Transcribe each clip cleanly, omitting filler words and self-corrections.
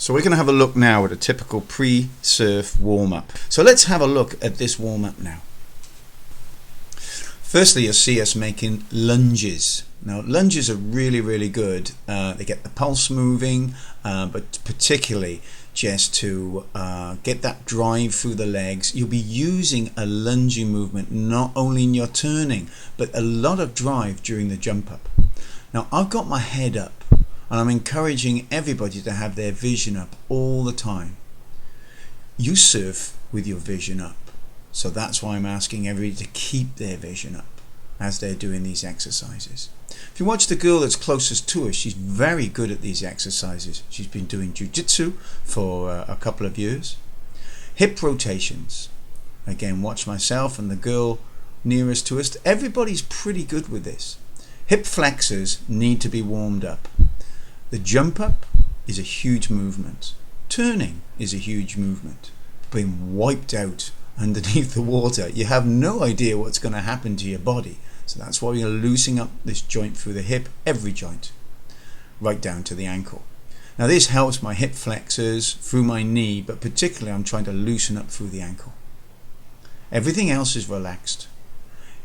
So we're going to have a look now at a typical pre-surf warm-up. So let's have a look at this warm-up now. Firstly, you'll see us making lunges. Now, lunges are really good. They get the pulse moving, but particularly just to get that drive through the legs. You'll be using a lunging movement not only in your turning, but a lot of drive during the jump up. Now, I've got my head up, and I'm encouraging everybody to have their vision up all the time. You surf with your vision up. So that's why I'm asking everybody to keep their vision up as they're doing these exercises. If you watch the girl that's closest to us, she's very good at these exercises. She's been doing jiu-jitsu for a couple of years. Hip rotations. Again, watch myself and the girl nearest to us. Everybody's pretty good with this. Hip flexors need to be warmed up. The jump up is a huge movement. Turning is a huge movement. Being wiped out underneath the water, you have no idea what's going to happen to your body. So that's why we're loosening up this joint through the hip, every joint, right down to the ankle. Now this helps my hip flexors through my knee, but particularly I'm trying to loosen up through the ankle. Everything else is relaxed.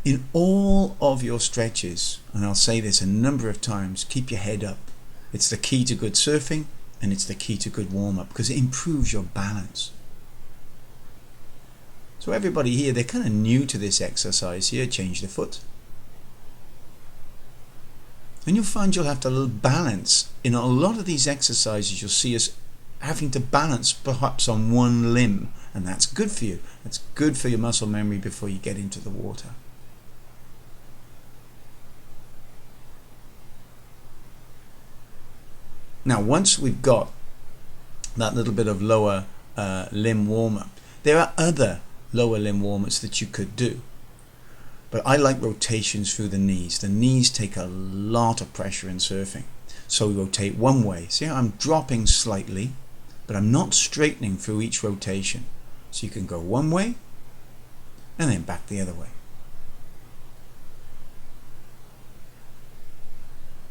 In all of your stretches, and I'll say this a number of times, keep your head up. It's the key to good surfing, and it's the key to good warm-up because it improves your balance. So everybody here, they're kind of new to this exercise here. Change the foot. And you'll find you'll have to balance. In a lot of these exercises, you'll see us having to balance perhaps on one limb. And that's good for you. That's good for your muscle memory before you get into the water. Now, once we've got that little bit of lower limb warm-up, there are other lower limb warm-ups that you could do, but I like rotations through the knees. The knees take a lot of pressure in surfing, so we rotate one way. See how I'm dropping slightly, but I'm not straightening through each rotation. So you can go one way and then back the other way.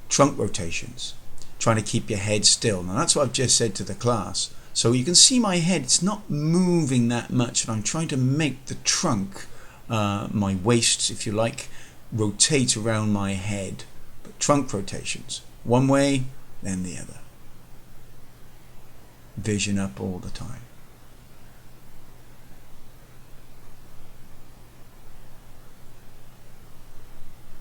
Trunk rotations, trying to keep your head still. Now that's what I've just said to the class. So you can see my head, it's not moving that much, and I'm trying to make the trunk, my waist if you like, rotate around my head. But trunk rotations, one way, then the other. Vision up all the time.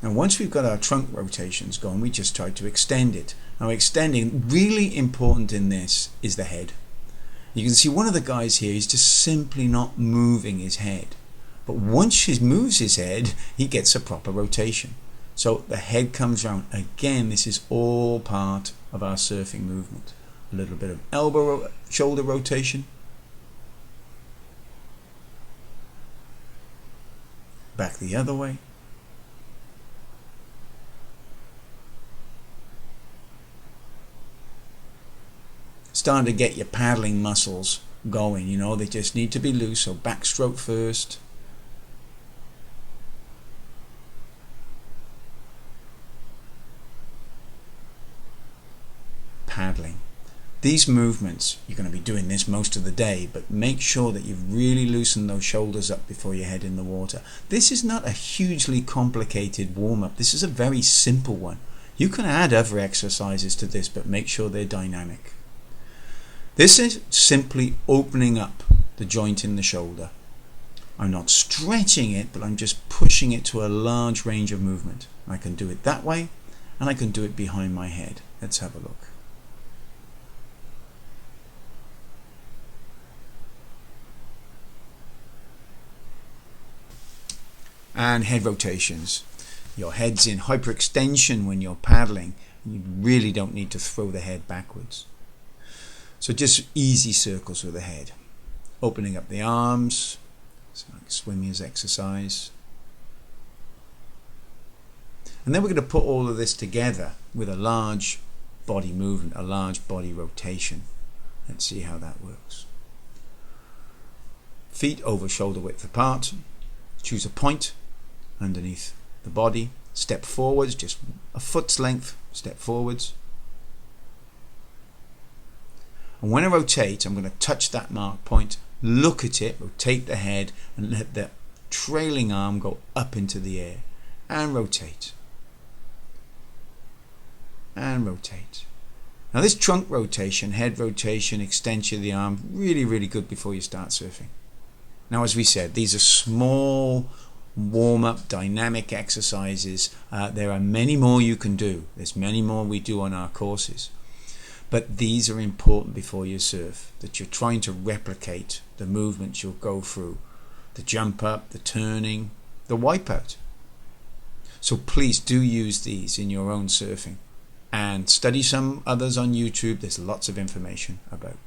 Now once we've got our trunk rotations going, we just try to extend it. Now extending, really important in this, is the head. You can see one of the guys here, he's just simply not moving his head. But once he moves his head, he gets a proper rotation. So the head comes round. Again, this is all part of our surfing movement. A little bit of shoulder rotation. Back the other way. Starting to get your paddling muscles going, you know, they just need to be loose. So backstroke first. Paddling. These movements, you're going to be doing this most of the day, but make sure that you've really loosened those shoulders up before you head in the water. This is not a hugely complicated warm-up. This is a very simple one. You can add other exercises to this, but make sure they're dynamic. This is simply opening up the joint in the shoulder. I'm not stretching it, but I'm just pushing it to a large range of movement. I can do it that way, and I can do it behind my head. Let's have a look. And head rotations. Your head's in hyperextension when you're paddling. You really don't need to throw the head backwards. So just easy circles with the head. Opening up the arms, so like swimmer's exercise. And then we're going to put all of this together with a large body movement, a large body rotation. Let's see how that works. Feet over shoulder width apart. Choose a point underneath the body. Step forwards, just a foot's length, step forwards. And when I rotate, I'm going to touch that mark point, look at it, rotate the head, and let the trailing arm go up into the air. And rotate. And rotate. Now this trunk rotation, head rotation, extension of the arm, really, really good before you start surfing. Now, as we said, these are small warm-up dynamic exercises. There are many more you can do. There's many more we do on our courses. But these are important before you surf, that you're trying to replicate the movements you'll go through. The jump up, the turning, the wipeout. So please do use these in your own surfing. And study some others on YouTube. There's lots of information about.